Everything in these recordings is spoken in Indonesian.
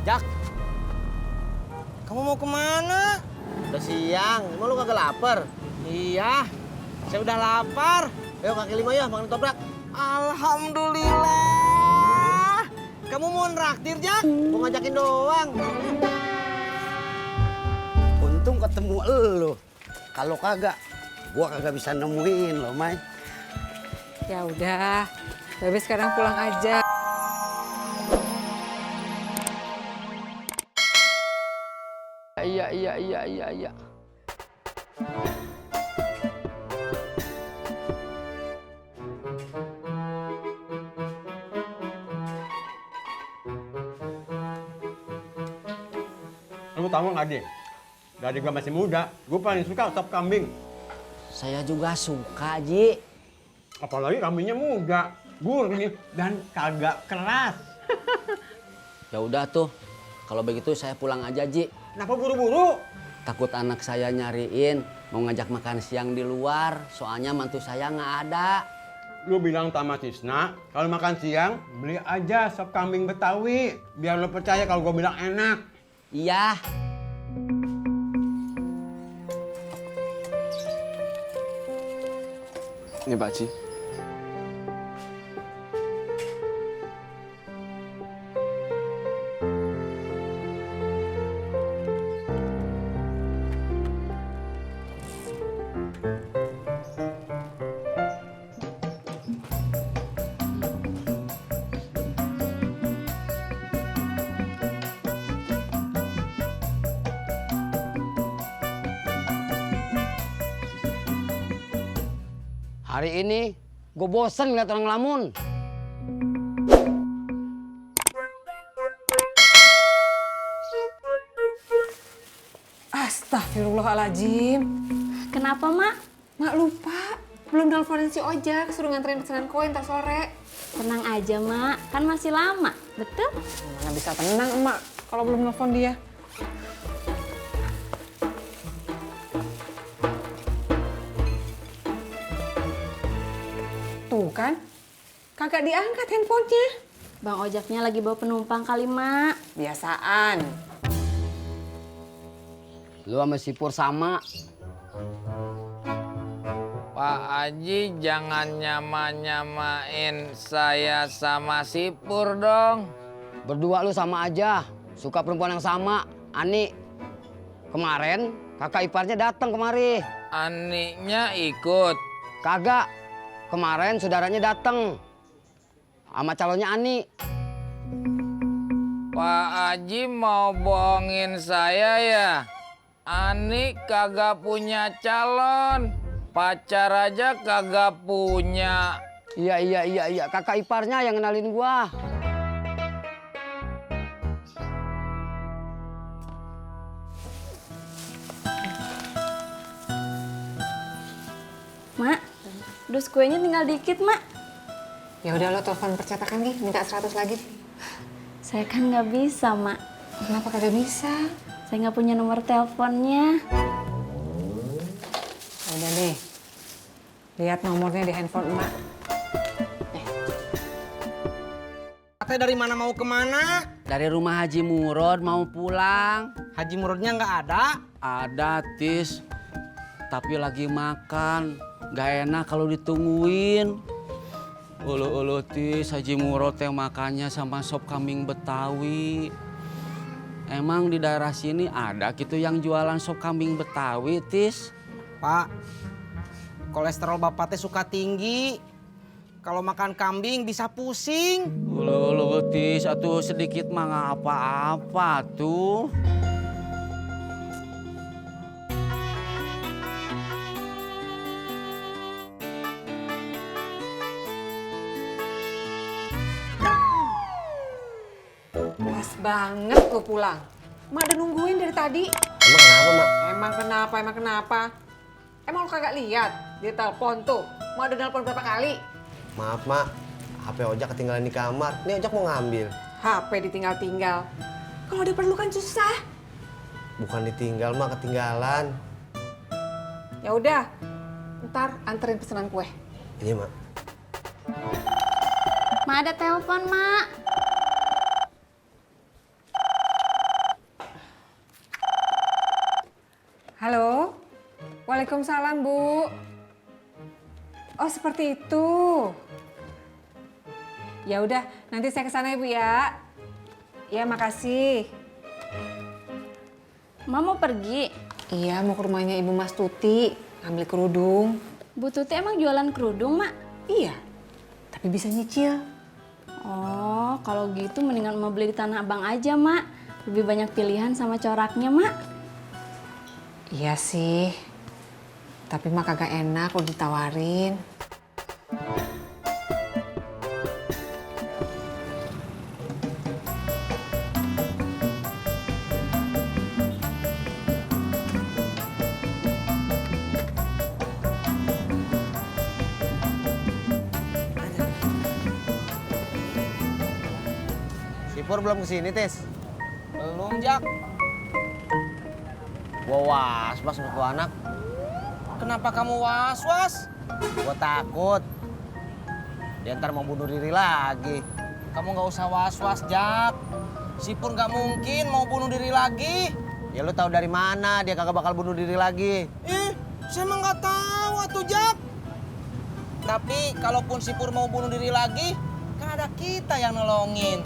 Jak, kamu mau kemana? Udah siang, emang lu kagak lapar? Iya, saya udah lapar. Ayo kaki lima ya, makan toprak. Alhamdulillah. Kamu mau nraktir, Jak? Mau ngajakin doang. Untung ketemu elu. Kalau kagak, gua kagak bisa nemuin lo, Mai. Ya udah, Bebe sekarang pulang aja. Iya. Kamu tahu nggak, Adi? Dari gue masih muda, gue paling suka sop kambing. Saya juga suka, Ji. Apalagi kambingnya muda, gurih, dan kagak keras. Ya udah tuh, kalau begitu saya pulang aja, Ji. Kenapa buru-buru? Takut anak saya nyariin, mau ngajak makan siang di luar, soalnya mantu saya nggak ada. Lu bilang sama Tisna, kalau makan siang, beli aja sop kambing Betawi. Biar lo percaya kalau gue bilang enak. Iya. Ini Pak Ci. Hari ini gue bosen ngeliat orang ngelamun. Astagfirullahaladzim. Kenapa, Mak? Mak lupa. Belum nelfonin si Ojak, suruh nganterin pesanan kue ntar sore. Tenang aja, Mak. Kan masih lama, betul? Mana bisa tenang, Emak, kalau belum nelfon dia. Tuh kan, kagak diangkat handphonenya. Bang Ojaknya lagi bawa penumpang kali, Mak. Biasaan. Lu sama si Pur sama. Pak Haji jangan nyamain saya sama si Pur dong. Berdua lu sama aja, suka perempuan yang sama. Ani, kemarin kakak iparnya datang kemari. Aniknya ikut. Kagak, kemarin saudaranya datang sama calonnya Ani. Pak Haji mau bohongin saya ya? Ani kagak punya calon. Pacar aja kagak punya. Iya, kakak iparnya yang kenalin gua. Mak, dus kuenya tinggal dikit, Mak. Ya udah lo telepon percetakan nih, minta 100 lagi. Saya kan nggak bisa, Mak. Kenapa kagak bisa? Saya nggak punya nomor teleponnya. Udah nih, lihat nomornya di handphone Emak. Katanya dari mana mau kemana? Dari rumah Haji Murod mau pulang. Haji Murodnya nggak ada. Ada, Tis. Tapi lagi makan. Gak enak kalau ditungguin. Ulu Tis, Haji Murod yang makannya sama sop kambing Betawi. Emang di daerah sini ada gitu yang jualan sop kambing Betawi, Tis? Pak, kolesterol bapak teh suka tinggi. Kalau makan kambing bisa pusing. Ulu Tis, atuh sedikit mah nggak apa-apa tuh. Pas banget lo pulang. Mak udah nungguin dari tadi. Emang kenapa, Mak? Emang kenapa? Emang lo kagak lihat dia telepon tuh. Mak udah telepon berapa kali? Maaf, Mak. HP ojak ketinggalan di kamar. Ini ojak mau ngambil. HP ditinggal-tinggal. Kalau ada perlu kan susah. Bukan ditinggal, Mak. Ketinggalan. Ya udah, ntar anterin pesanan kue. Iya, Mak. Mak ada telepon, Mak. Waalaikumsalam, Bu. Oh, seperti itu. Ya udah, nanti saya ke sana ya, Bu ya. Ya, makasih. Mak mau pergi? Iya, mau ke rumahnya Ibu Mas Tuti, ambil kerudung. Bu Tuti emang jualan kerudung, Mak? Iya, tapi bisa nyicil. Oh, kalau gitu mendingan mau beli di Tanah Abang aja, Mak. Lebih banyak pilihan sama coraknya, Mak. Iya sih, tapi mah kagak enak kalau ditawarin. Si Pur belum kesini, Tis. Belum, Jak. Gua was-was sama tuh anak. Kenapa kamu was-was? Gua takut. Dia ntar mau bunuh diri lagi. Kamu nggak usah was-was, Jak. Si Pur nggak mungkin mau bunuh diri lagi. Ya lu tahu dari mana dia kagak bakal bunuh diri lagi? Saya emang nggak tahu atuh, Jak. Tapi kalaupun si Pur mau bunuh diri lagi, kan ada kita yang nolongin.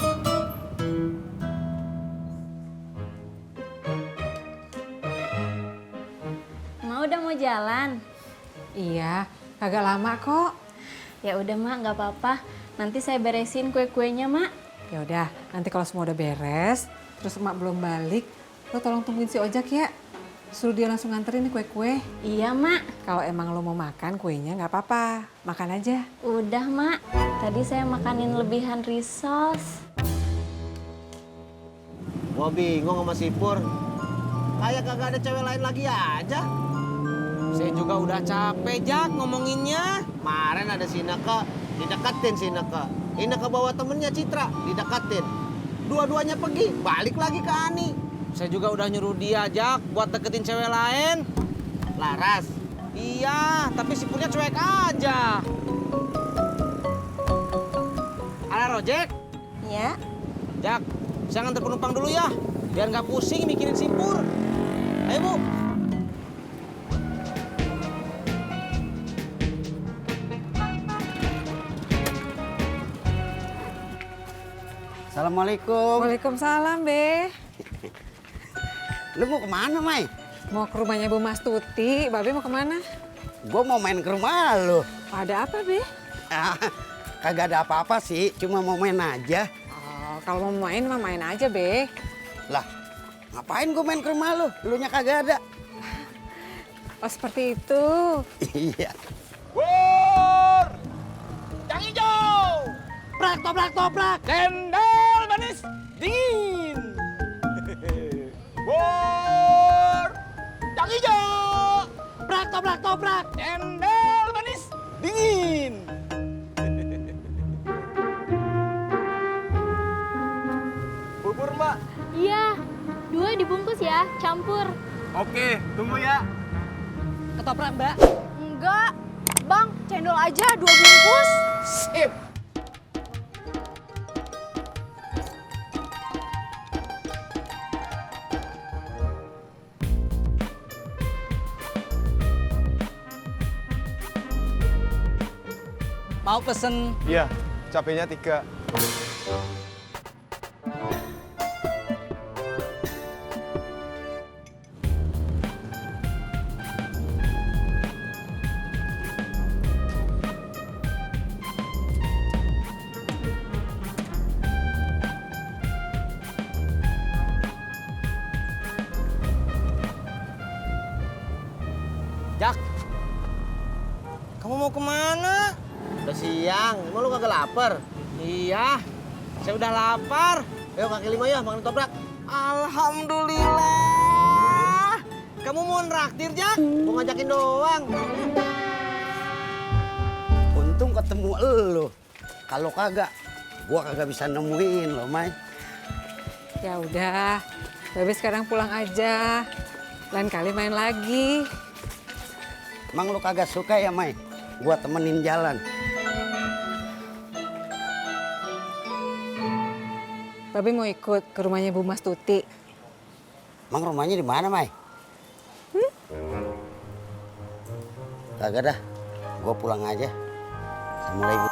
Mak udah mau jalan? Iya, kagak lama kok. Ya udah, Mak, nggak apa-apa. Nanti saya beresin kue-kuenya, Mak. Ya udah, nanti kalau semua udah beres, terus emak belum balik, lo tolong tungguin si Ojak ya. Suruh dia langsung nganterin nih kue-kue. Iya, Mak. Kalau emang lo mau makan kuenya nggak apa-apa, makan aja. Udah, Mak. Tadi saya makanin lebihan risos. Gua bingung sama si Pur. Kayak kagak ada cewek lain lagi aja. Saya juga udah capek, Jak, ngomonginnya. Kemarin ada si Ineke, dideketin si Ineke. Ineke bawa temennya Citra, dideketin. Dua-duanya pergi, balik lagi ke Ani. Saya juga udah nyuruh dia, Jak, buat deketin cewek lain. Laras, Iya, tapi si Purnya cuek aja. Ala Rojek, Ya. Jak, saya nganter penumpang dulu ya, biar nggak pusing mikirin si Pur. Ayo, Bu. Assalamualaikum. Waalaikumsalam, Be. Lu mau kemana, Mai? Mau ke rumahnya Bu Mas Tuti, Babe mau kemana? Gue mau main ke rumah lu. Ada apa, Be? Kagak ada apa-apa sih, cuma mau main aja. Oh, kalau mau main, mah main aja, Be. Lah, ngapain gue main ke rumah lu? Lu nya kagak ada. Oh, seperti itu. Iya. Pur! Yang hijau! Toprak, toprak, toprak. Cendol manis dingin! Pur! Yang hijau! Toprak, toprak, toprak. Cendol manis dingin! Bubur, Mbak. Iya, 2 dibungkus ya, campur. Oke, tunggu ya. Ketoprak, Mbak. Enggak, Bang, cendol aja 2 bungkus. Sip! Mau pesen Iya, cabenya 3. Jak, kamu mau kemana? Udah siang, emang lu kagak lapar? Iya, saya udah lapar. Ayo kaki lima ya, makan toprak. Alhamdulillah. Kamu mau nraktir, Jak? Mau ngajakin doang. Untung ketemu elu. Kalau kagak, gua kagak bisa nemuin lo, Mai. Ya udah, Babe sekarang pulang aja. Lain kali main lagi. Emang lu kagak suka ya, Mai? Gua temenin jalan. Babe mau ikut ke rumahnya Bu Mas Tuti. Emang rumahnya di mana, Mai? Kagak dah, gua pulang aja sama Ibu